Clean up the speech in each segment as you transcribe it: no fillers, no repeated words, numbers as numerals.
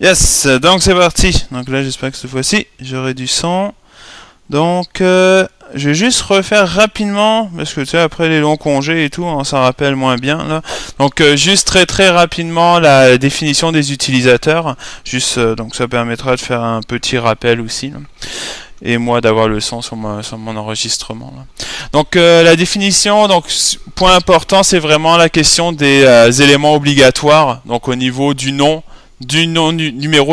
Yes, donc c'est parti. Donc là, j'espère que cette fois-ci, j'aurai du son. Donc, je vais juste refaire rapidement, parce que tu sais, après les longs congés et tout, on s'en rappelle moins bien là. Donc, juste très rapidement la définition des utilisateurs. Juste, donc ça permettra de faire un petit rappel aussi, là. Et moi d'avoir le son sur mon enregistrement là. Donc la définition, donc point important, c'est vraiment la question des éléments obligatoires, donc au niveau du numéro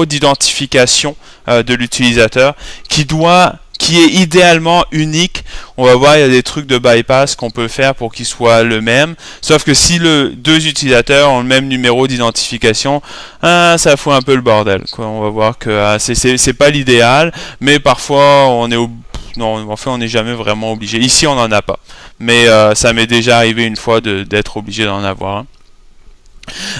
d'identification de l'utilisateur, qui est idéalement unique. On va voir, il y a des trucs de bypass qu'on peut faire pour qu'il soit le même. Sauf que si deux utilisateurs ont le même numéro d'identification, ça fout un peu le bordel, quoi. On va voir que c'est pas l'idéal, mais parfois on est non, en fait, on n'est jamais vraiment obligé. Ici, on n'en a pas. Mais ça m'est déjà arrivé une fois d'être obligé d'en avoir un.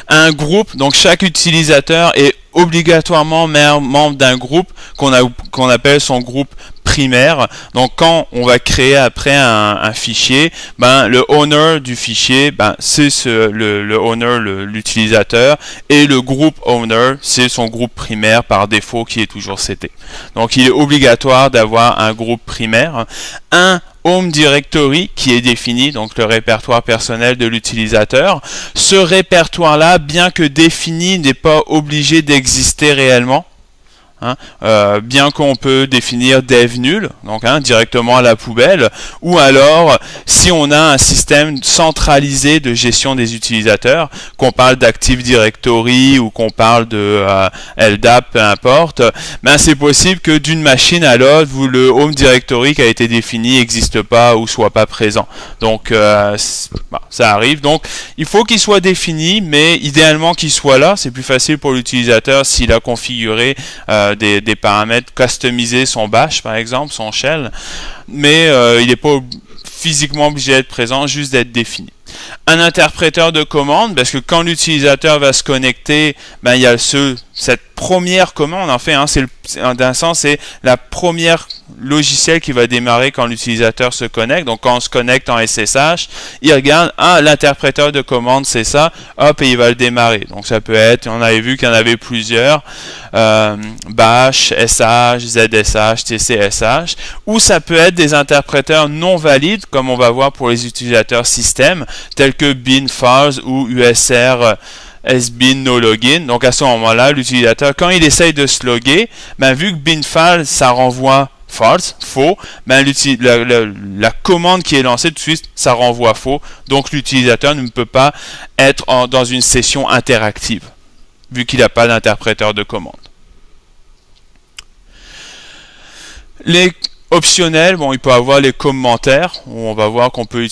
Un groupe, donc chaque utilisateur est obligatoirement membre d'un groupe qu'on appelle son groupe primaire. Donc quand on va créer après un fichier, le owner du fichier, c'est le owner, l'utilisateur, et le groupe owner, c'est son groupe primaire par défaut qui est toujours seté. Donc il est obligatoire d'avoir un groupe primaire. Un Home Directory qui est défini, donc le répertoire personnel de l'utilisateur. Ce répertoire-là, bien que défini, n'est pas obligé d'exister réellement. Bien qu'on peut définir dev nul, donc directement à la poubelle, ou alors si on a un système centralisé de gestion des utilisateurs, qu'on parle d'Active Directory ou qu'on parle de LDAP, peu importe, c'est possible que d'une machine à l'autre, le Home Directory qui a été défini n'existe pas ou soit pas présent. Donc ça arrive. Donc il faut qu'il soit défini, mais idéalement qu'il soit là. C'est plus facile pour l'utilisateur s'il a configuré des paramètres customisés, son bash par exemple, son shell, mais il n'est pas physiquement obligé d'être présent, juste d'être défini. Un interpréteur de commande, parce que quand l'utilisateur va se connecter, il y a cette première commande, en fait, d'un sens, c'est la première logiciel qui va démarrer quand l'utilisateur se connecte. Donc quand on se connecte en SSH, il regarde, l'interpréteur de commande c'est ça, hop, et il va le démarrer. Donc ça peut être, on avait vu qu'il y en avait plusieurs, bash, sh, zsh, tcsh, ou ça peut être des interpréteurs non valides, comme on va voir pour les utilisateurs système, tels que binfiles ou usr sbin no login. Donc à ce moment-là, l'utilisateur, quand il essaye de se loguer, vu que binfile ça renvoie false, faux, la commande qui est lancée tout de suite, ça renvoie faux. Donc l'utilisateur ne peut pas être dans une session interactive, vu qu'il n'a pas d'interpréteur de commande. Les optionnels, il peut avoir les commentaires, où on va voir qu'on peut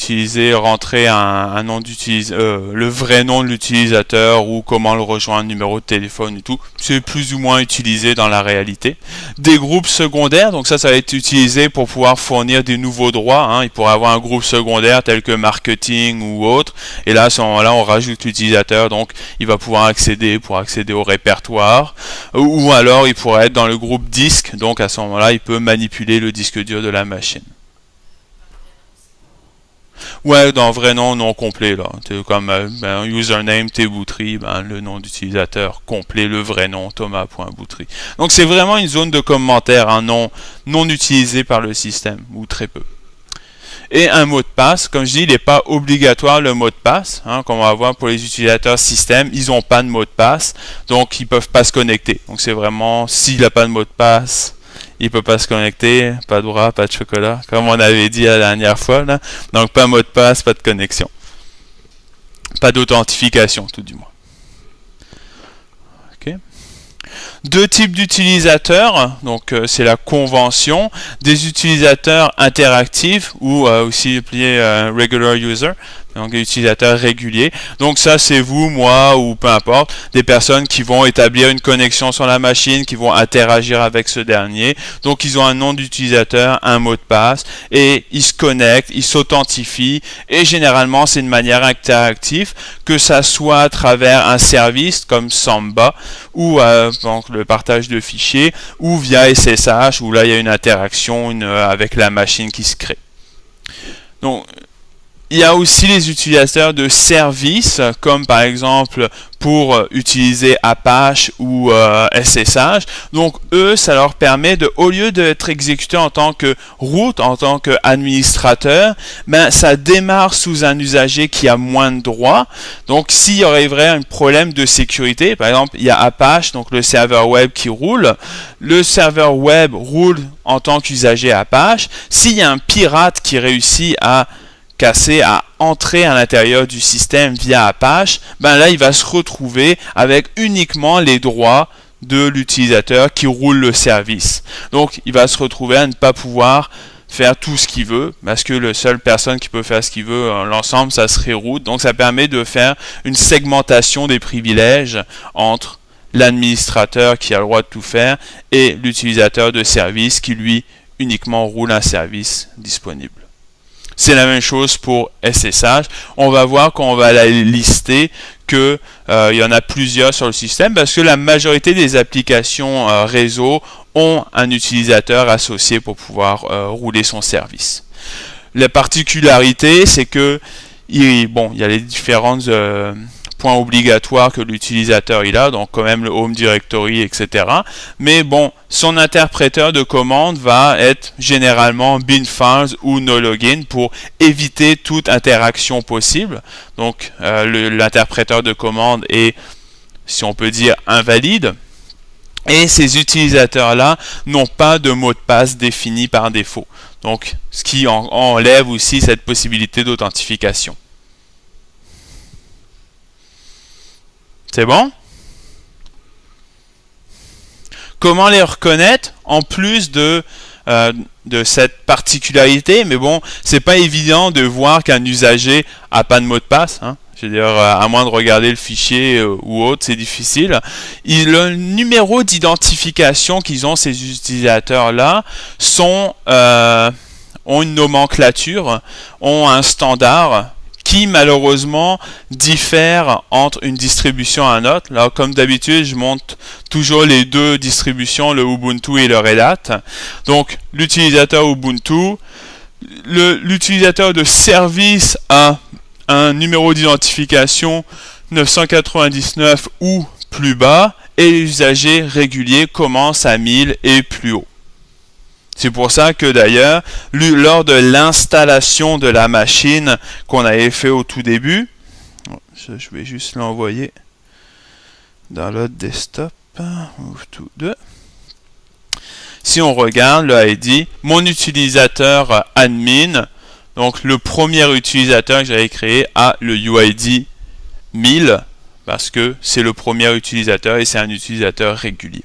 rentrer un nom le vrai nom de l'utilisateur ou comment le rejoindre, numéro de téléphone et tout. C'est plus ou moins utilisé dans la réalité. Des groupes secondaires, donc ça va être utilisé pour pouvoir fournir des nouveaux droits. Il pourrait avoir un groupe secondaire tel que marketing ou autre. Et là, à ce moment-là, on rajoute l'utilisateur, donc il va pouvoir accéder au répertoire. Ou alors, il pourrait être dans le groupe disque, donc à ce moment-là, il peut manipuler le disque dur de la machine. Ouais, dans vrai nom non complet là. Comme username tboutry, le nom d'utilisateur complet, le vrai nom thomas.boutry. Donc c'est vraiment une zone de commentaires, un nom non utilisé par le système ou très peu. Et un mot de passe, comme je dis, il n'est pas obligatoire le mot de passe, comme on va voir pour les utilisateurs système, ils n'ont pas de mot de passe, donc ils ne peuvent pas se connecter. Donc c'est vraiment, s'il n'a pas de mot de passe, il peut pas se connecter, pas de bras, pas de chocolat, comme on avait dit la dernière fois, là. Donc pas mot de passe, pas de connexion. Pas d'authentification, tout du moins. Okay. Deux types d'utilisateurs, donc c'est la convention, des utilisateurs interactifs ou aussi appelés regular user, donc utilisateurs réguliers. Donc ça c'est vous, moi ou peu importe, des personnes qui vont établir une connexion sur la machine, qui vont interagir avec ce dernier. Donc ils ont un nom d'utilisateur, un mot de passe et ils se connectent, ils s'authentifient et généralement c'est une manière interactive, que ça soit à travers un service comme Samba ou donc le partage de fichiers ou via SSH où là il y a une interaction avec la machine qui se crée. Donc il y a aussi les utilisateurs de services, comme par exemple pour utiliser Apache ou SSH. Donc eux, ça leur permet de, au lieu d'être exécuté en tant que root, en tant qu'administrateur, ben ça démarre sous un usager qui a moins de droits. Donc s'il y aurait un problème de sécurité, par exemple il y a Apache, donc le serveur web qui roule, le serveur web roule en tant qu'usager Apache. S'il y a un pirate qui réussit à entrer à l'intérieur du système via Apache, ben là il va se retrouver avec uniquement les droits de l'utilisateur qui roule le service. Donc il va se retrouver à ne pas pouvoir faire tout ce qu'il veut, parce que la seule personne qui peut faire ce qu'il veut, l'ensemble, ça serait root. Donc ça permet de faire une segmentation des privilèges entre l'administrateur qui a le droit de tout faire et l'utilisateur de service qui lui uniquement roule un service disponible. C'est la même chose pour SSH. On va voir quand on va la lister que il y en a plusieurs sur le système parce que la majorité des applications réseau ont un utilisateur associé pour pouvoir rouler son service. La particularité, c'est que il y a les différentes points obligatoires que l'utilisateur il a, donc quand même le home directory, etc. Mais bon, son interpréteur de commande va être généralement binfiles ou no login pour éviter toute interaction possible. Donc l'interpréteur de commande est, si on peut dire, invalide. Et ces utilisateurs-là n'ont pas de mot de passe défini par défaut. Donc, ce qui enlève aussi cette possibilité d'authentification. C'est bon? Comment les reconnaître en plus de cette particularité? Mais bon, c'est pas évident de voir qu'un usager a pas de mot de passe. Hein. Je veux dire, à moins de regarder le fichier ou autre, c'est difficile. Le numéro d'identification qu'ils ont, ces utilisateurs-là, ont une nomenclature, ont un standard qui malheureusement diffère entre une distribution et une autre. Là, comme d'habitude, je montre toujours les deux distributions, le Ubuntu et le Red Hat. Donc, l'utilisateur Ubuntu, l'utilisateur de service a un numéro d'identification 999 ou plus bas, et l'usager régulier commence à 1000 et plus haut. C'est pour ça que d'ailleurs, lors de l'installation de la machine qu'on avait fait au tout début, je vais juste l'envoyer dans l'autre desktop, si on regarde le ID, mon utilisateur admin, donc le premier utilisateur que j'avais créé a le UID 1000, parce que c'est le premier utilisateur et c'est un utilisateur régulier,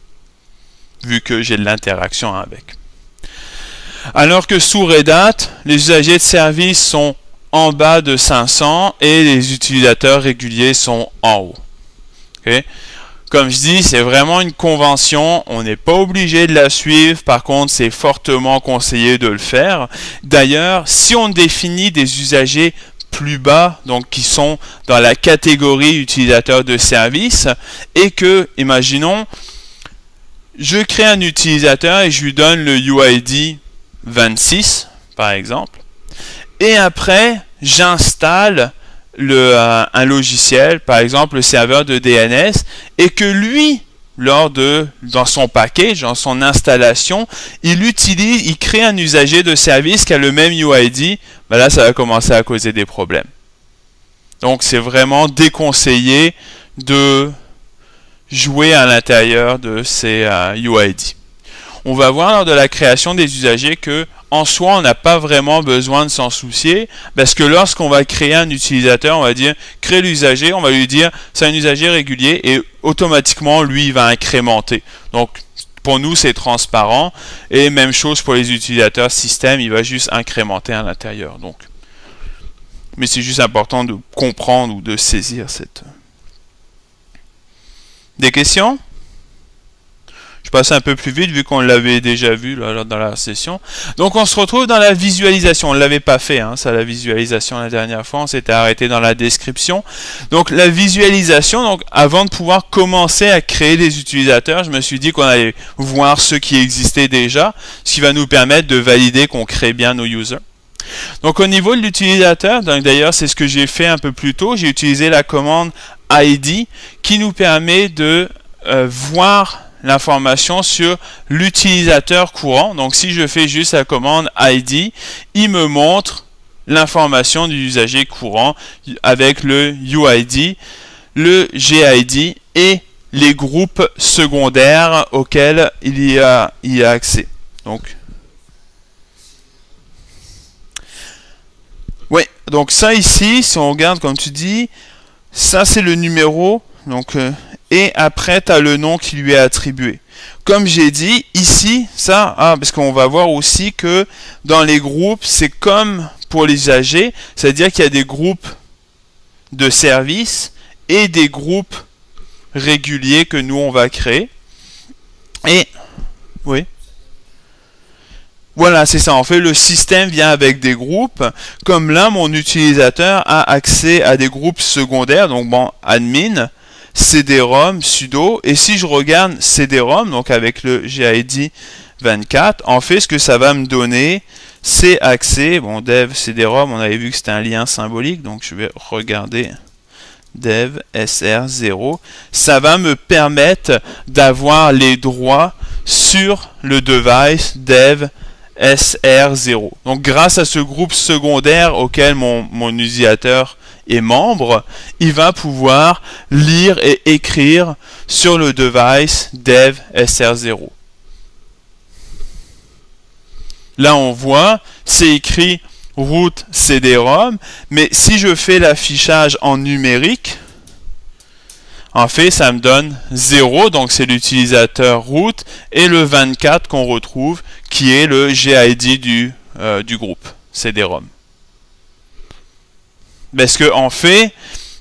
vu que j'ai de l'interaction avec. Alors que sous Red Hat, les usagers de service sont en bas de 500 et les utilisateurs réguliers sont en haut. Okay? Comme je dis, c'est vraiment une convention, on n'est pas obligé de la suivre, par contre c'est fortement conseillé de le faire. D'ailleurs, si on définit des usagers plus bas, donc qui sont dans la catégorie utilisateur de service, et que, imaginons, je crée un utilisateur et je lui donne le UID 26 par exemple, et après j'installe un logiciel, par exemple le serveur de DNS, et que lui, dans son package, dans son installation, il crée un usager de service qui a le même UID, ben là ça va commencer à causer des problèmes. Donc c'est vraiment déconseillé de jouer à l'intérieur de ces UID. On va voir lors de la création des usagers que en soi, on n'a pas vraiment besoin de s'en soucier, parce que lorsqu'on va créer un utilisateur, on va dire créer l'usager, on va lui dire c'est un usager régulier et automatiquement lui il va incrémenter. Donc pour nous c'est transparent, et même chose pour les utilisateurs système, il va juste incrémenter à l'intérieur. Donc, mais c'est juste important de comprendre ou de saisir cette. Des questions? Je passe un peu plus vite vu qu'on l'avait déjà vu là, dans la session. Donc on se retrouve dans la visualisation. On ne l'avait pas fait, hein, ça, la visualisation la dernière fois. On s'était arrêté dans la description. Donc la visualisation, donc avant de pouvoir commencer à créer des utilisateurs, je me suis dit qu'on allait voir ceux qui existaient déjà, ce qui va nous permettre de valider qu'on crée bien nos users. Donc au niveau de l'utilisateur, d'ailleurs c'est ce que j'ai fait un peu plus tôt, j'ai utilisé la commande ID qui nous permet de voir l'information sur l'utilisateur courant. Donc si je fais juste la commande ID, il me montre l'information du usager courant avec le UID, le GID et les groupes secondaires auxquels il y a accès. Donc oui, donc ça ici, si on regarde comme tu dis, ça c'est le numéro, donc et après tu as le nom qui lui est attribué. Comme j'ai dit, ici, ça, parce qu'on va voir aussi que dans les groupes, c'est comme pour les usagers, c'est-à-dire qu'il y a des groupes de services et des groupes réguliers que nous on va créer. Et oui. Voilà, c'est ça. En fait, le système vient avec des groupes. Comme là, mon utilisateur a accès à des groupes secondaires. Donc, bon, admin, cd-rom, sudo. Et si je regarde cd-rom, donc avec le GID 24, en fait, ce que ça va me donner, c'est accès. Bon, dev, cd-rom, on avait vu que c'était un lien symbolique. Donc, je vais regarder dev, sr0. Ça va me permettre d'avoir les droits sur le device dev SR0. Donc grâce à ce groupe secondaire auquel mon utilisateur est membre, il va pouvoir lire et écrire sur le device dev SR0. Là on voit, c'est écrit root cd-rom, mais si je fais l'affichage en numérique, en fait, ça me donne 0, donc c'est l'utilisateur root, et le 24 qu'on retrouve, qui est le GID du groupe, cd-rom. Parce que en fait,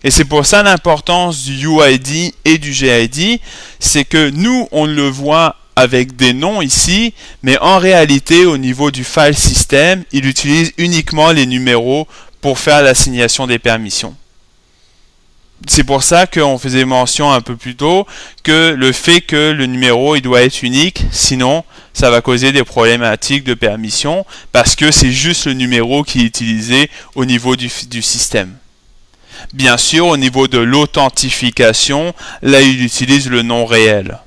et c'est pour ça l'importance du UID et du GID, c'est que nous, on le voit avec des noms ici, mais en réalité, au niveau du file system, il utilise uniquement les numéros pour faire l'assignation des permissions. C'est pour ça qu'on faisait mention un peu plus tôt que le fait que le numéro il doit être unique, sinon ça va causer des problématiques de permission parce que c'est juste le numéro qui est utilisé au niveau du système. Bien sûr, au niveau de l'authentification, là il utilise le nom réel.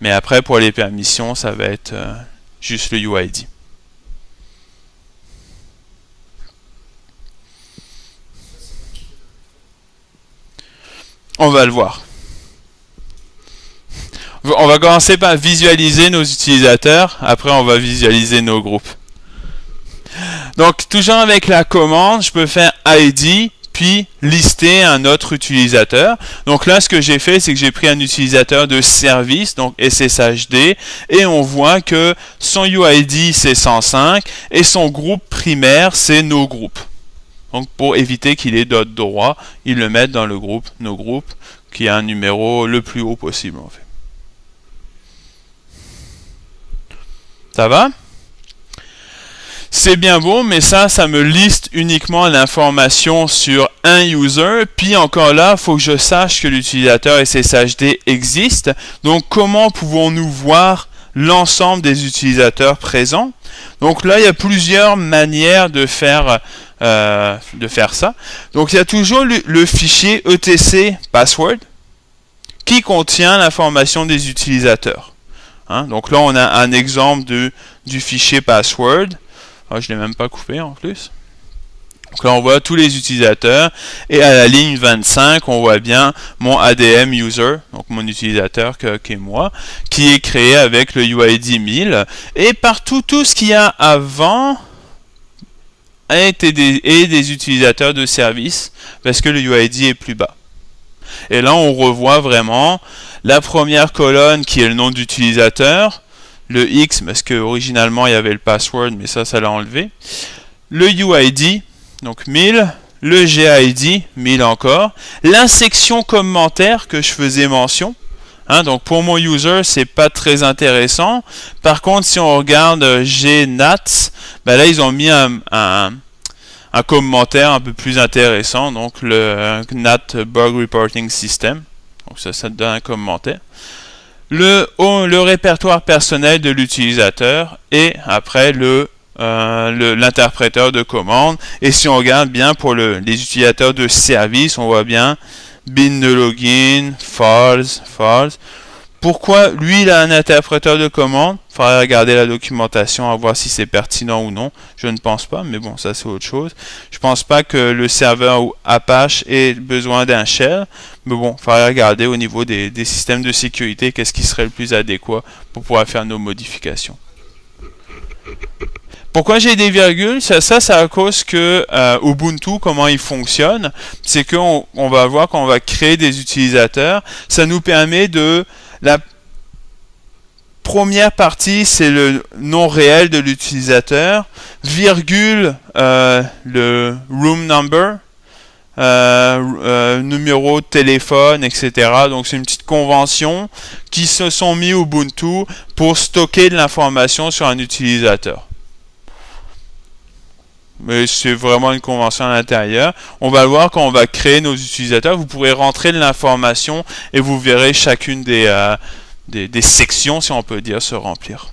Mais après pour les permissions, ça va être juste le UID. On va le voir. On va commencer par visualiser nos utilisateurs. Après, on va visualiser nos groupes. Donc, toujours avec la commande, je peux faire ID, puis lister un autre utilisateur. Donc là, ce que j'ai fait, c'est que j'ai pris un utilisateur de service, donc SSHD, et on voit que son UID, c'est 105, et son groupe primaire, c'est nos groupes. Donc pour éviter qu'il ait d'autres droits, ils le mettent dans le groupe, nos groupes, qui a un numéro le plus haut possible en fait. Ça va? C'est bien beau, mais ça me liste uniquement l'information sur un user. Puis encore là, il faut que je sache que l'utilisateur SSHD existe. Donc comment pouvons-nous voir l'ensemble des utilisateurs présents? Donc là, il y a plusieurs manières de faire ça. Donc il y a toujours le fichier etc password qui contient l'information des utilisateurs. Donc là, on a un exemple du fichier password. Je ne l'ai même pas coupé en plus. Donc là, on voit tous les utilisateurs. Et à la ligne 25, on voit bien mon ADM user, donc mon utilisateur qui est moi, qui est créé avec le UID 1000. Et partout, tout ce qu'il y a avant est des utilisateurs de service, parce que le UID est plus bas. Et là, on revoit vraiment la première colonne qui est le nom d'utilisateur, le X, parce que originalement il y avait le password, mais ça l'a enlevé. Le UID, donc 1000, le GID, 1000 encore. La section commentaire que je faisais mention. Donc pour mon user, c'est pas très intéressant. Par contre, si on regarde GNAT, là ils ont mis un commentaire un peu plus intéressant, donc le GNAT Bug Reporting System. Donc ça te donne un commentaire. Le répertoire personnel de l'utilisateur et après le l'interpréteur de commande. Et si on regarde bien pour les utilisateurs de service, on voit bien bin de login, false, false. Pourquoi lui il a un interpréteur de commande? Il faudrait regarder la documentation à voir si c'est pertinent ou non. Je ne pense pas, mais bon, ça c'est autre chose. Je pense pas que le serveur ou Apache ait besoin d'un shell. Mais bon, il faudrait regarder au niveau des systèmes de sécurité qu'est-ce qui serait le plus adéquat pour pouvoir faire nos modifications. Pourquoi j'ai des virgules? Ça c'est à cause que Ubuntu, comment il fonctionne, c'est qu'on va voir quand on va créer des utilisateurs, ça nous permet de... La première partie, c'est le nom réel de l'utilisateur, virgule, le room number, numéro de téléphone, etc. Donc c'est une petite convention qui se sont mis Ubuntu pour stocker de l'information sur un utilisateur. Mais c'est vraiment une convention à l'intérieur. On va le voir quand on va créer nos utilisateurs. Vous pourrez rentrer de l'information et vous verrez chacune des sections, si on peut dire, se remplir.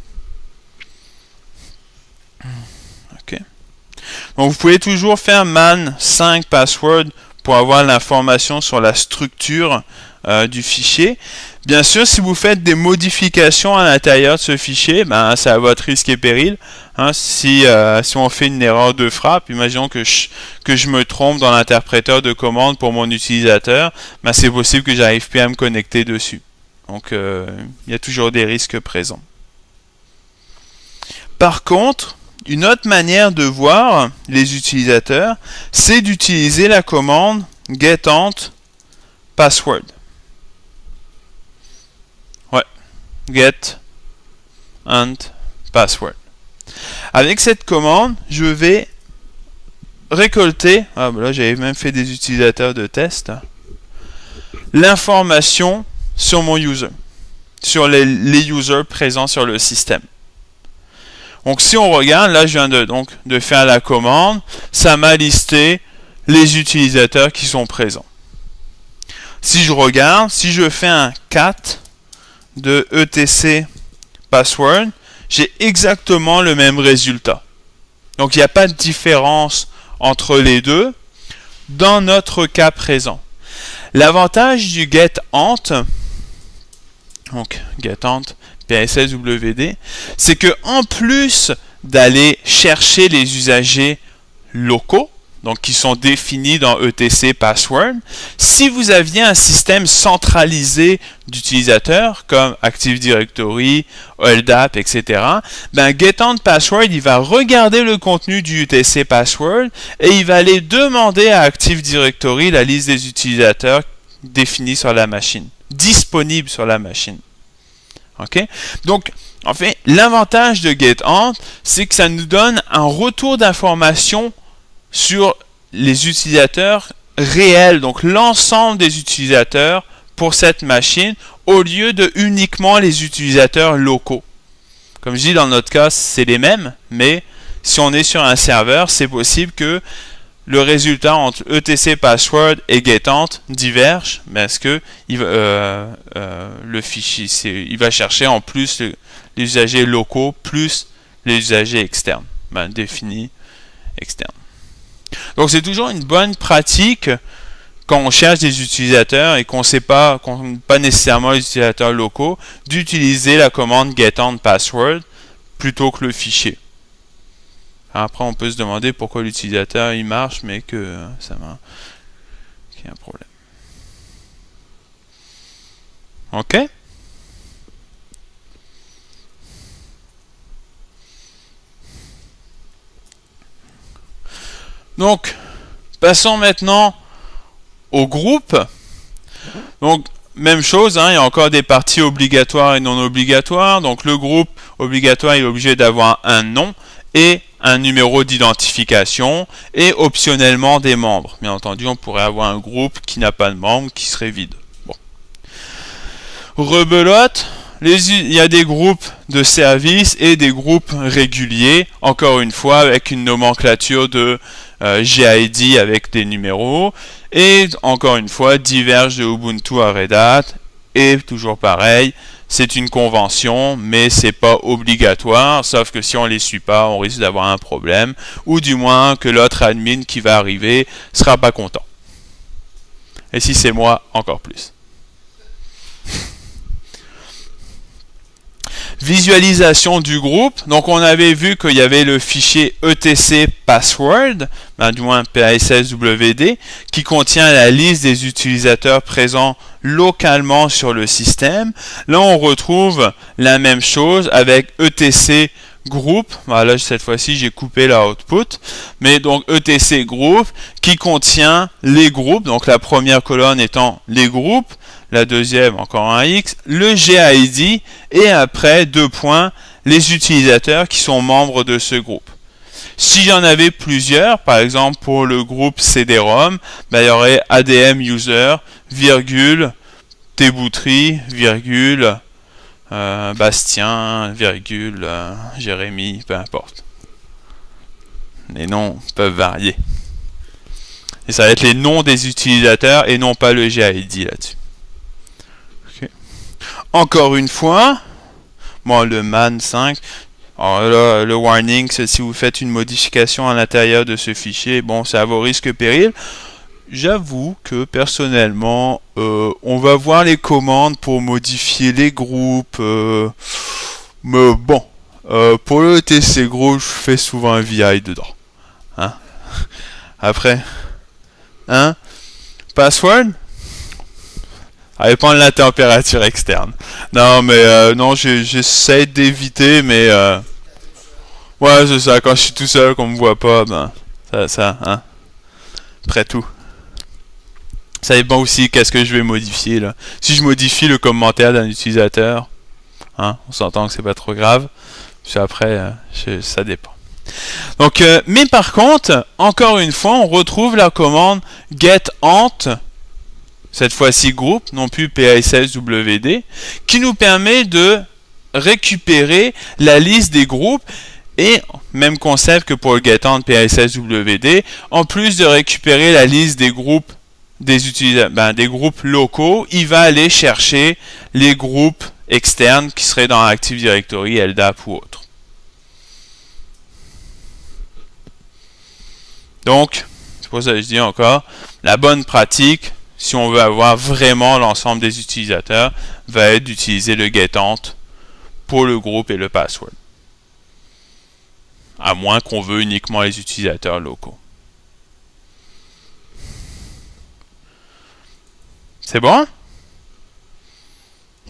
Okay. Donc vous pouvez toujours faire man 5 password pour avoir l'information sur la structure du fichier. Bien sûr, si vous faites des modifications à l'intérieur de ce fichier, ben, c'est à votre risque et péril. Hein, si on fait une erreur de frappe, imaginons que je me trompe dans l'interpréteur de commande pour mon utilisateur, ben, c'est possible que j'arrive plus à me connecter dessus. Donc, il y a toujours des risques présents. Par contre, une autre manière de voir les utilisateurs, c'est d'utiliser la commande getEnt password. getEnt password. Avec cette commande, je vais récolter, ah ben là j'avais même fait des utilisateurs de test, l'information sur mon user, sur les users présents sur le système. Donc si on regarde, là je viens de faire la commande, ça m'a listé les utilisateurs qui sont présents. Si je regarde, si je fais un cat de etc password, j'ai exactement le même résultat. Donc il n'y a pas de différence entre les deux dans notre cas présent. L'avantage du getEnt, donc getEnt PSSWD, c'est que en plus d'aller chercher les usagers locaux, donc qui sont définis dans etc password, si vous aviez un système centralisé d'utilisateurs comme Active Directory, LDAP, etc., ben getEnt password, il va regarder le contenu du etc password et il va aller demander à Active Directory la liste des utilisateurs définis sur la machine, disponibles sur la machine. Ok? Donc, en fait, l'avantage de getEnt, c'est que ça nous donne un retour d'informations sur les utilisateurs réels, donc l'ensemble des utilisateurs pour cette machine, au lieu de uniquement les utilisateurs locaux. Comme je dis, dans notre cas, c'est les mêmes, mais si on est sur un serveur, c'est possible que le résultat entre etc password et getEnt diverge, parce que le fichier, il va chercher en plus les usagers locaux plus les usagers externes, définis externes. Donc c'est toujours une bonne pratique quand on cherche des utilisateurs et qu'on sait pas, pas nécessairement les utilisateurs locaux, d'utiliser la commande getEnt password plutôt que le fichier. Après on peut se demander pourquoi l'utilisateur il marche mais que ça marche, qu'il y a un problème. Ok. Donc, passons maintenant au groupe. Donc, même chose, hein, il y a encore des parties obligatoires et non obligatoires. Donc, le groupe obligatoire, il est obligé d'avoir un nom et un numéro d'identification et optionnellement des membres. Bien entendu, on pourrait avoir un groupe qui n'a pas de membres, qui serait vide. Bon. Rebelote. Il y a des groupes de services et des groupes réguliers, encore une fois avec une nomenclature de GID avec des numéros, et encore une fois divergent de Ubuntu à Red Hat, et toujours pareil, c'est une convention, mais c'est pas obligatoire, sauf que si on les suit pas, on risque d'avoir un problème, ou du moins que l'autre admin qui va arriver sera pas content. Et si c'est moi, encore plus. Visualisation du groupe. Donc on avait vu qu'il y avait le fichier etc password, du moins PASSWD, qui contient la liste des utilisateurs présents localement sur le système. Là on retrouve la même chose avec etc group. Voilà, cette fois-ci j'ai coupé la output, mais donc etc group qui contient les groupes, donc la première colonne étant les groupes, la deuxième encore un X, le GID et après 2 points les utilisateurs qui sont membres de ce groupe. Si j'en avais plusieurs, par exemple pour le groupe CD-ROM, il y aurait ADM user, virgule, Tboutry, virgule, Bastien, virgule, Jérémy, peu importe. Les noms peuvent varier. Et ça va être les noms des utilisateurs et non pas le GID là-dessus. Okay. Encore une fois, bon, le man 5, alors là, le warning, c'est si vous faites une modification à l'intérieur de ce fichier, bon, c'est à vos risques et périls. J'avoue que personnellement, on va voir les commandes pour modifier les groupes. Mais bon, pour le TC gros, je fais souvent un VI dedans. Hein? Après, hein? Password? Ça dépend de la température externe. Non, mais non, j'essaie d'éviter, mais ouais, c'est ça. Quand je suis tout seul, qu'on me voit pas, ben ça, hein? Après tout. Ça dépend aussi qu'est-ce que je vais modifier là. Si je modifie le commentaire d'un utilisateur, hein, on s'entend que c'est pas trop grave. Puis après, ça dépend. Donc, mais par contre, encore une fois, on retrouve la commande getEnt, cette fois-ci groupe, non plus PASSWD, qui nous permet de récupérer la liste des groupes. Et même concept que pour le getEnt PASSWD, en plus de récupérer la liste des groupes des utilisateurs, des groupes locaux, il va aller chercher les groupes externes qui seraient dans Active Directory, LDAP ou autre. Donc, c'est pour ça que je dis encore, la bonne pratique, si on veut avoir vraiment l'ensemble des utilisateurs, va être d'utiliser le getEnt pour le groupe et le password. À moins qu'on veut uniquement les utilisateurs locaux. C'est bon?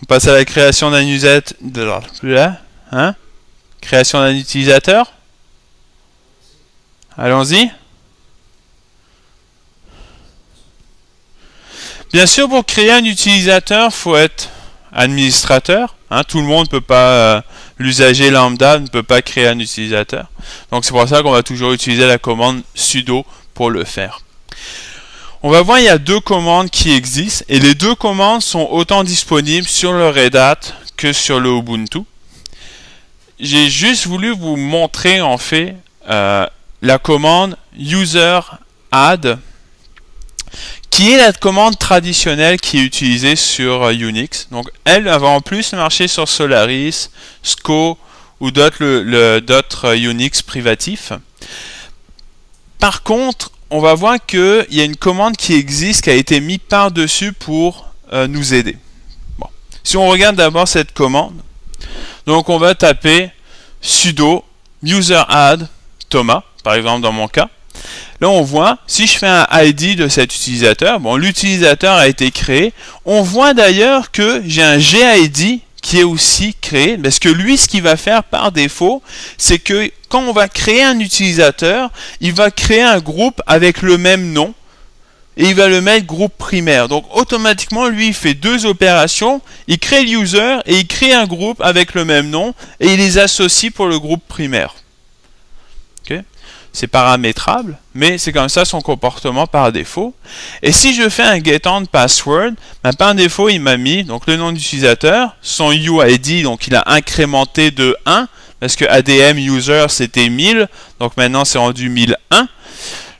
On passe à la création d'un utilisateur. Hein? Création d'un utilisateur? Allons-y. Bien sûr, pour créer un utilisateur, il faut être administrateur. Hein? Tout le monde ne peut pas, l'usager lambda ne peut pas créer un utilisateur. Donc c'est pour ça qu'on va toujours utiliser la commande sudo pour le faire. On va voir, il y a 2 commandes qui existent et les 2 commandes sont autant disponibles sur le Red Hat que sur le Ubuntu. J'ai juste voulu vous montrer en fait la commande user add qui est la commande traditionnelle qui est utilisée sur Unix. Donc elle va en plus marcher sur Solaris, SCO ou d'autres Unix privatifs. Par contre, on va voir qu'il y a une commande qui existe, qui a été mise par-dessus pour nous aider. Bon. Si on regarde d'abord cette commande, donc on va taper sudo user add Thomas, par exemple dans mon cas. Là on voit, si je fais un ID de cet utilisateur, bon, l'utilisateur a été créé. On voit d'ailleurs que j'ai un GID qui est aussi créé, parce que lui, ce qu'il va faire par défaut, c'est que quand on va créer un utilisateur, il va créer un groupe avec le même nom, et il va le mettre groupe primaire. Donc automatiquement, lui, il fait 2 opérations, il crée le user, et il crée un groupe avec le même nom, et il les associe pour le groupe primaire. Okay? C'est paramétrable, mais c'est comme ça son comportement par défaut. Et si je fais un getEnt password, par défaut, il m'a mis donc le nom d'utilisateur, son UID, donc il a incrémenté de 1, parce que ADM user c'était 1000, donc maintenant c'est rendu 1001.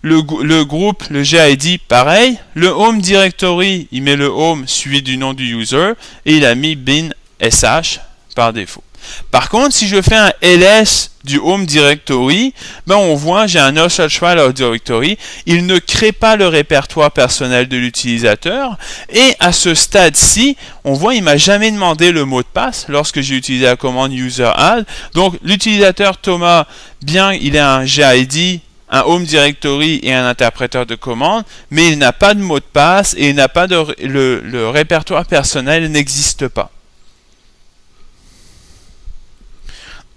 Le groupe, le GID, pareil. Le home directory, il met le home suivi du nom du user, et il a mis bin sh par défaut. Par contre, si je fais un ls du home directory, ben on voit j'ai un no such file or directory, il ne crée pas le répertoire personnel de l'utilisateur, et à ce stade-ci, on voit il m'a jamais demandé le mot de passe lorsque j'ai utilisé la commande user add. Donc l'utilisateur Thomas, bien il a un GID, un home directory et un interpréteur de commande, mais il n'a pas de mot de passe et il n'a pas de le répertoire personnel n'existe pas.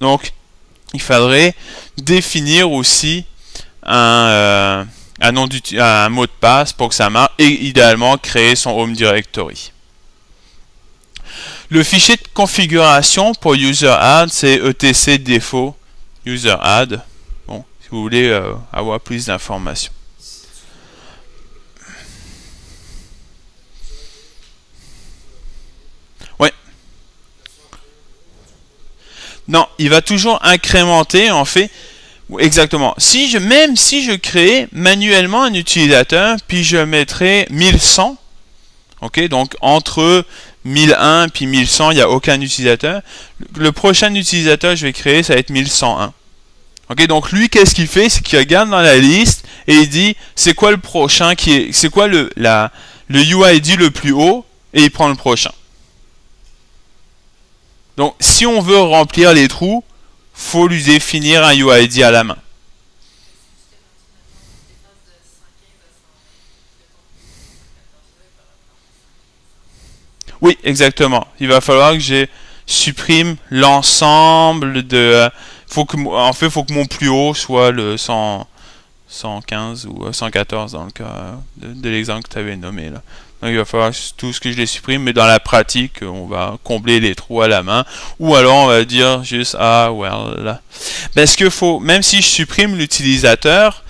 Donc, il faudrait définir aussi un mot de passe pour que ça marche et idéalement créer son home directory. Le fichier de configuration pour UserAdd, c'est etc défaut UserAdd. Bon, si vous voulez avoir plus d'informations. Non, il va toujours incrémenter en fait. Exactement. Même si je crée manuellement un utilisateur, puis je mettrai 1100. Ok, donc entre 1001 puis 1100, il n'y a aucun utilisateur. Le prochain utilisateur que je vais créer, ça va être 1101. Ok, donc lui, qu'est-ce qu'il fait? C'est qu'il regarde dans la liste et il dit c'est quoi le prochain c'est quoi le UID le plus haut, et il prend le prochain. Donc, si on veut remplir les trous, faut lui définir un UID à la main. Oui, exactement. Il va falloir que je supprime l'ensemble de... en fait, il faut que mon plus haut soit le 115 ou 114 dans le cas de l'exemple que tu avais nommé là. Donc il va falloir tout ce que je les supprime, mais dans la pratique, on va combler les trous à la main, ou alors on va dire juste ah well. Parce que même si je supprime l'utilisateur,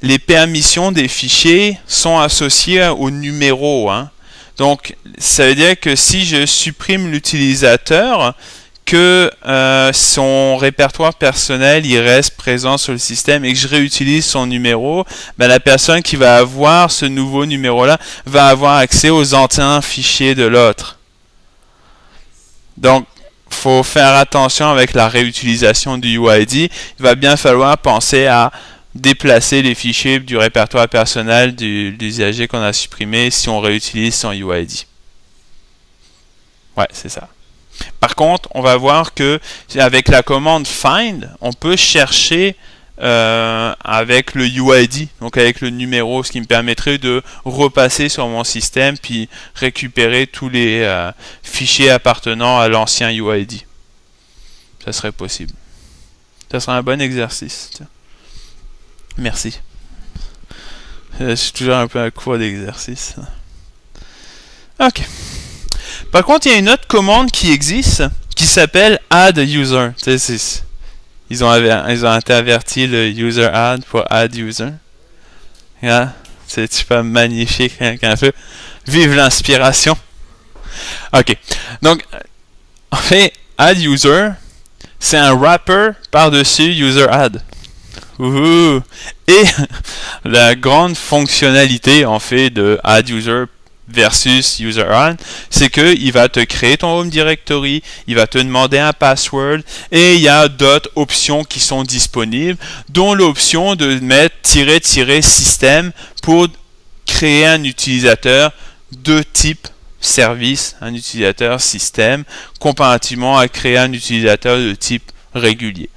les permissions des fichiers sont associées au numéro. Hein. Donc ça veut dire que si je supprime l'utilisateur, que son répertoire personnel il reste présent sur le système et que je réutilise son numéro, ben la personne qui va avoir ce nouveau numéro-là va avoir accès aux anciens fichiers de l'autre. Donc, il faut faire attention avec la réutilisation du UID. Il va bien falloir penser à déplacer les fichiers du répertoire personnel du usager qu'on a supprimé si on réutilise son UID. Ouais, c'est ça. Par contre, on va voir que avec la commande find, on peut chercher avec le UID, donc avec le numéro, ce qui me permettrait de repasser sur mon système puis récupérer tous les fichiers appartenant à l'ancien UID. Ça serait possible. Ça serait un bon exercice. Tiens. Merci. Je suis toujours un peu à court d'exercice. Ok. Par contre, il y a une autre commande qui existe qui s'appelle add user. Ils ont interverti le user add pour add user. Yeah, c'est super magnifique. Hein, un peu. Vive l'inspiration. Ok. Donc, en fait, add user, c'est un wrapper par-dessus user add. Ouhou. Et la grande fonctionnalité en fait de add user versus user add, c'est que il va te créer ton home directory, il va te demander un password et il y a d'autres options qui sont disponibles, dont l'option de mettre -- système pour créer un utilisateur de type service, un utilisateur système, comparativement à créer un utilisateur de type régulier.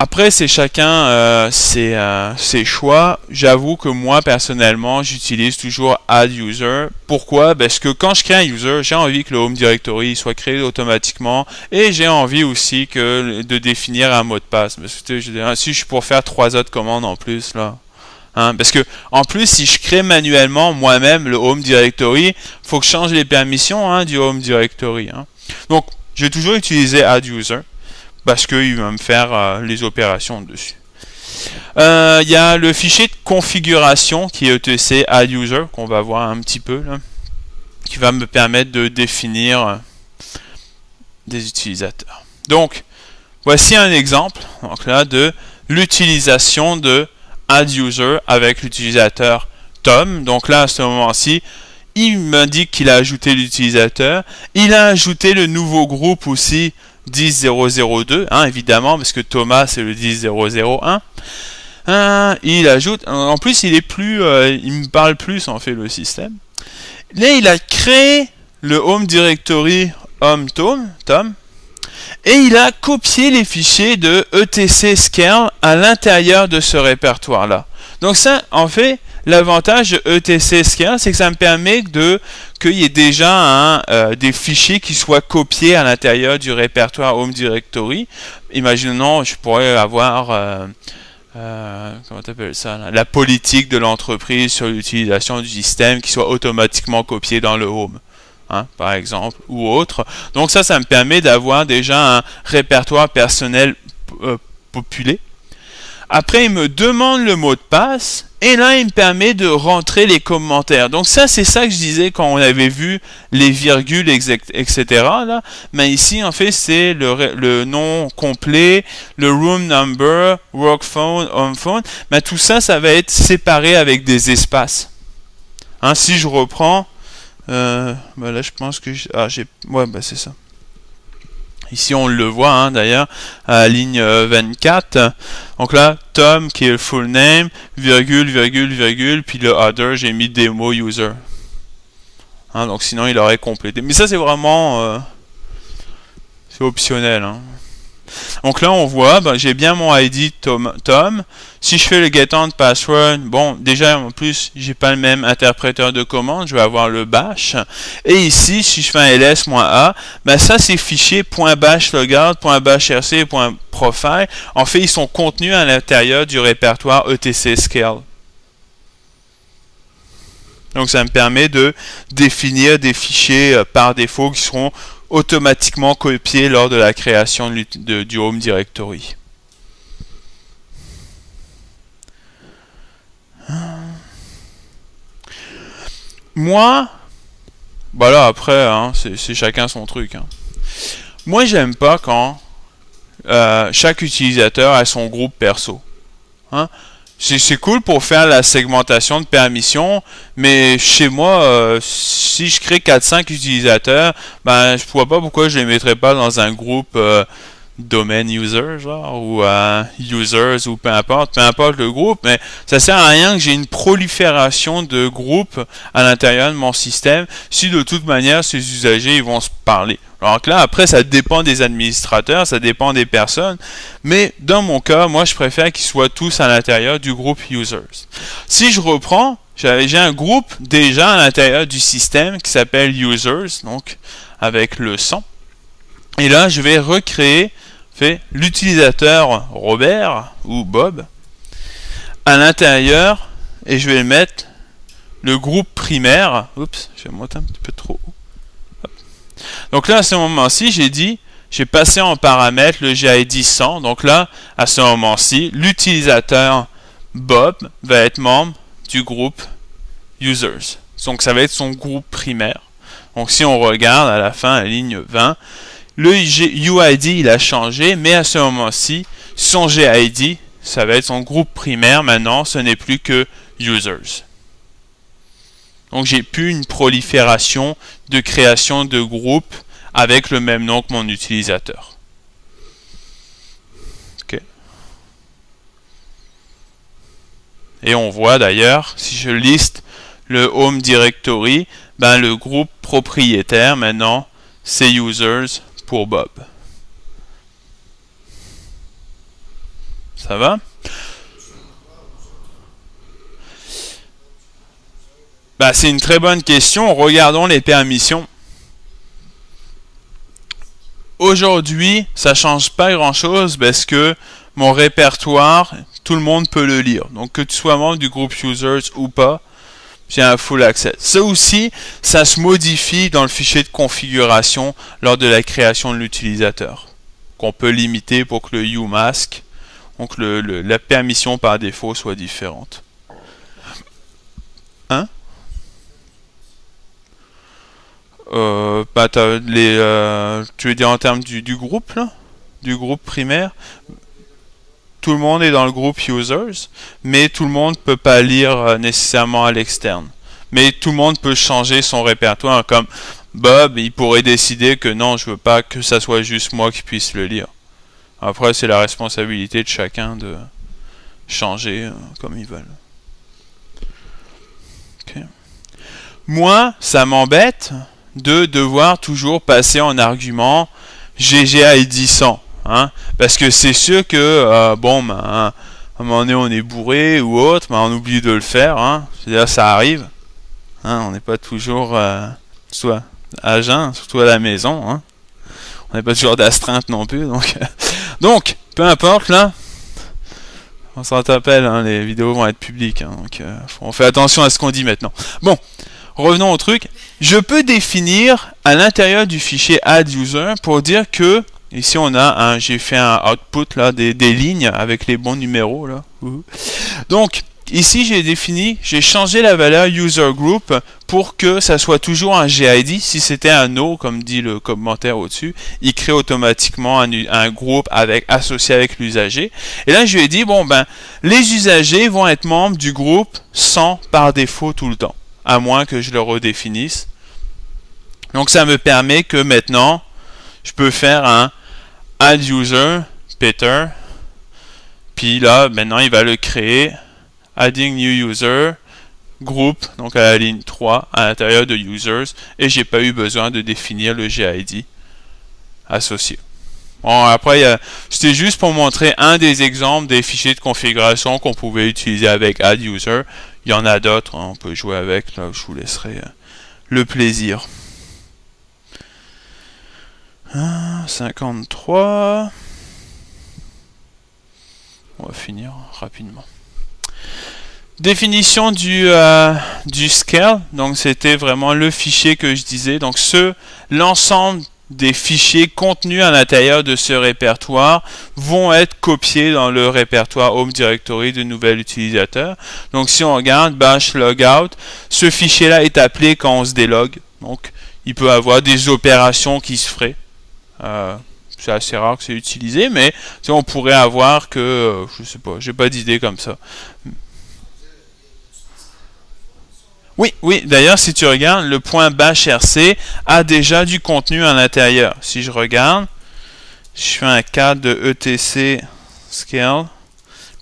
Après, c'est chacun ses choix. J'avoue que moi, personnellement, j'utilise toujours add user. Pourquoi? Parce que quand je crée un user, j'ai envie que le home directory soit créé automatiquement et j'ai envie aussi de définir un mot de passe. Parce que si je suis pour faire 3 autres commandes en plus, là. Hein, parce que en plus, si je crée manuellement moi-même le home directory, il faut que je change les permissions du home directory. Hein. Donc, je vais toujours utiliser add user. Parce qu'il va me faire les opérations dessus. Il y a le fichier de configuration qui est etc add user, qu'on va voir un petit peu là, qui va me permettre de définir des utilisateurs. Donc, voici un exemple donc là, de l'utilisation de add user avec l'utilisateur Tom. Donc là, à ce moment-ci, il m'indique qu'il a ajouté l'utilisateur. Il a ajouté le nouveau groupe aussi 10002, hein, évidemment, parce que Thomas c'est le 10001. Il ajoute, en plus il est plus, il me parle plus en fait le système. Là il a créé le Home Directory Home Tom, et il a copié les fichiers de etc_scale à l'intérieur de ce répertoire là. Donc ça, en fait, l'avantage de etc_scale, c'est que ça me permet qu'il y ait déjà des fichiers qui soient copiés à l'intérieur du répertoire Home Directory. Imaginons, je pourrais avoir comment t'appelles ça là, la politique de l'entreprise sur l'utilisation du système qui soit automatiquement copiée dans le Home. Hein, par exemple, ou autre. Donc ça me permet d'avoir déjà un répertoire personnel populé. Après, il me demande le mot de passe, et là, il me permet de rentrer les commentaires. Donc ça, c'est ça que je disais quand on avait vu les virgules, etc. Là. Mais ici, en fait, c'est le nom complet, le room number, work phone, home phone. Mais tout ça, ça va être séparé avec des espaces. Hein, si je reprends... là je pense que ouais, c'est ça. Ici on le voit hein, d'ailleurs à la ligne 24. Donc là Tom qui est le full name, virgule, virgule, virgule, puis le other j'ai mis demo user. Hein, donc sinon il aurait complété. Mais ça c'est vraiment c'est optionnel. Hein. Donc là on voit, j'ai bien mon ID Tom. Si je fais le get on password, bon déjà en plus j'ai pas le même interpréteur de commande, je vais avoir le bash. Et ici si je fais un ls-a, ça c'est fichier .bash logout, .bashrc, .profile. En fait ils sont contenus à l'intérieur du répertoire etc_scale. Donc ça me permet de définir des fichiers par défaut qui seront automatiquement copiés lors de la création du Home Directory. Moi, là après, hein, c'est chacun son truc. Hein. Moi, j'aime pas quand chaque utilisateur a son groupe perso. Hein. C'est cool pour faire la segmentation de permissions, mais chez moi, si je crée 4-5 utilisateurs, je vois pas pourquoi je les mettrais pas dans un groupe domain user, genre, ou users, ou peu importe le groupe, mais ça sert à rien que j'ai une prolifération de groupes à l'intérieur de mon système, si de toute manière, ces usagers, ils vont se parler. Alors que là, après, ça dépend des administrateurs, ça dépend des personnes, mais dans mon cas, moi, je préfère qu'ils soient tous à l'intérieur du groupe users. Si je reprends, j'ai un groupe déjà à l'intérieur du système qui s'appelle users, donc avec le 100. Et là, je vais recréer l'utilisateur Robert ou Bob à l'intérieur et je vais mettre le groupe primaire. Oups, je vais monter un petit peu trop haut. Hop. Donc là, à ce moment-ci, j'ai passé en paramètre le GID 100. Donc là, à ce moment-ci, l'utilisateur Bob va être membre du groupe users. Donc ça va être son groupe primaire. Donc si on regarde à la fin, à la ligne 20, le UID il a changé, mais à ce moment-ci, son GID, ça va être son groupe primaire. Maintenant, ce n'est plus que users. Donc j'ai plus une prolifération de création de groupes avec le même nom que mon utilisateur. Okay. Et on voit d'ailleurs, si je liste le Home Directory, le groupe propriétaire maintenant, c'est users pour Bob. Ça va? C'est une très bonne question. Regardons les permissions. Aujourd'hui, ça change pas grand-chose parce que mon répertoire, tout le monde peut le lire. Donc que tu sois membre du groupe users ou pas, j'ai un full access. Ça aussi, ça se modifie dans le fichier de configuration lors de la création de l'utilisateur. Qu'on peut limiter pour que le umask, donc la permission par défaut soit différente. Hein? Tu veux dire en termes du groupe là? Du groupe primaire? Tout le monde est dans le groupe users, mais tout le monde ne peut pas lire nécessairement à l'externe. mais tout le monde peut changer son répertoire. Comme Bob, il pourrait décider que non, je veux pas que ça soit juste moi qui puisse le lire. Après, c'est la responsabilité de chacun de changer comme ils veulent. Okay. Moi, ça m'embête de devoir toujours passer en argument GGID 100. Hein, parce que c'est sûr que, bon, ben, à un moment donné, on est bourré ou autre, ben, on oublie de le faire. Hein, c'est-à-dire, ça arrive. Hein, on n'est pas toujours soit à jeun, surtout à la maison. Hein. On n'est pas toujours d'astreinte non plus. Donc, peu importe, là. On s'en rappelle, hein, les vidéos vont être publiques. Hein, donc, on fait attention à ce qu'on dit maintenant. Bon, revenons au truc. Je peux définir à l'intérieur du fichier add_user pour dire que ici on a j'ai fait un output là des lignes avec les bons numéros là. Donc ici j'ai changé la valeur user group pour que ça soit toujours un GID. Si c'était un no, comme dit le commentaire au-dessus, il crée automatiquement un groupe associé avec l'usager. Et là je lui ai dit bon ben les usagers vont être membres du groupe 100 par défaut tout le temps, à moins que je le redéfinisse. Donc ça me permet que maintenant je peux faire un add user Peter, puis là maintenant il va le créer, adding new user group, donc à la ligne 3 à l'intérieur de users, et j'ai pas eu besoin de définir le GID associé. Bon, après c'était juste pour montrer un des exemples des fichiers de configuration qu'on pouvait utiliser avec add user. Il y en a d'autres, hein, on peut jouer avec, là je vous laisserai le plaisir. 53. On va finir rapidement. Définition du scale. Donc c'était vraiment le fichier que je disais. Donc l'ensemble des fichiers contenus à l'intérieur de ce répertoire vont être copiés dans le répertoire Home Directory de nouvel utilisateur. Donc si on regarde bash logout, ce fichier là est appelé quand on se délogue. Donc il peut avoir des opérations qui se feraient. C'est assez rare que c'est utilisé, mais on pourrait avoir que je sais pas, j'ai pas d'idée comme ça. Oui, d'ailleurs si tu regardes, le point bashrc a déjà du contenu à l'intérieur. Si je regarde, je fais un cadre de etc scale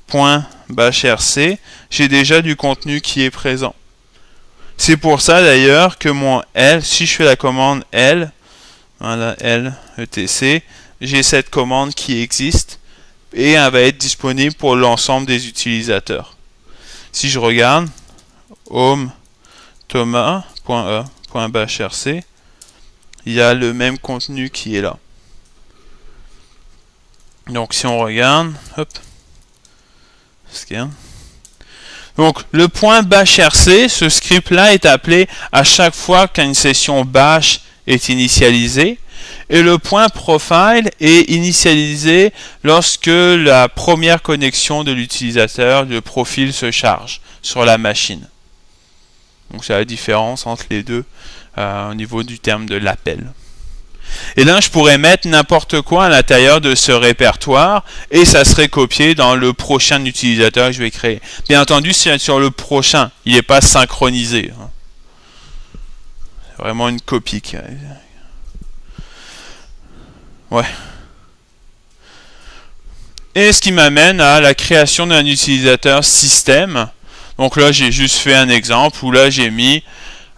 point bashrc, j'ai déjà du contenu qui est présent. C'est pour ça d'ailleurs que mon L, si je fais la commande L, voilà, L, etc, j'ai cette commande qui existe et elle va être disponible pour l'ensemble des utilisateurs. Si je regarde home thomas.e.bashrc, il y a le même contenu qui est là. Donc si on regarde, hop, donc le point bashrc, ce script là est appelé à chaque fois qu'une session bash est initialisé, et le point profile est initialisé lorsque la première connexion de l'utilisateur, le profil, se charge sur la machine. Donc c'est la différence entre les deux au niveau du terme de l'appel. Et là je pourrais mettre n'importe quoi à l'intérieur de ce répertoire et ça serait copié dans le prochain utilisateur que je vais créer. Bien entendu, c'est sur le prochain, il n'est pas synchronisé. C'est vraiment une copie qui arrive. Ouais. Et ce qui m'amène à la création d'un utilisateur système. Donc là, j'ai juste fait un exemple où là, j'ai mis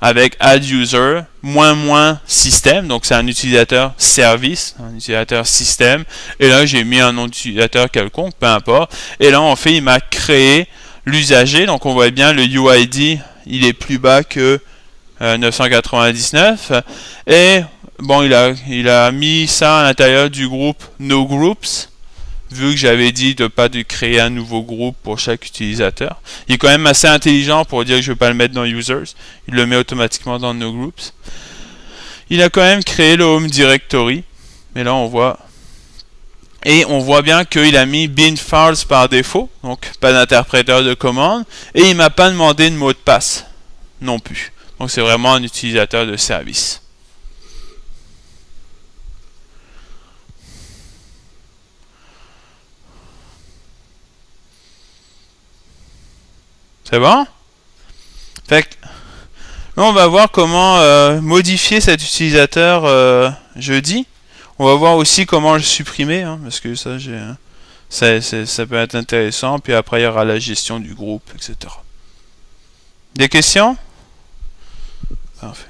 avec add_user -- système. Donc c'est un utilisateur service, un utilisateur système. Et là, j'ai mis un nom d'utilisateur quelconque, peu importe. Et là, en fait, il m'a créé l'usager. Donc on voit bien le UID, il est plus bas que 999. Et bon, il a mis ça à l'intérieur du groupe NoGroups, vu que j'avais dit de pas créer un nouveau groupe pour chaque utilisateur. Il est quand même assez intelligent pour dire que je ne vais pas le mettre dans Users. Il le met automatiquement dans NoGroups. Il a quand même créé le Home Directory. Mais là, on voit... Et on voit bien qu'il a mis bin files par défaut. Donc, pas d'interpréteur de commande. Et il ne m'a pas demandé de mot de passe non plus. Donc, c'est vraiment un utilisateur de service. C'est bon? Fait que Là, on va voir comment modifier cet utilisateur jeudi. On va voir aussi comment le supprimer, hein, parce que ça, ça peut être intéressant. Puis après, il y aura la gestion du groupe, etc. Des questions? Parfait.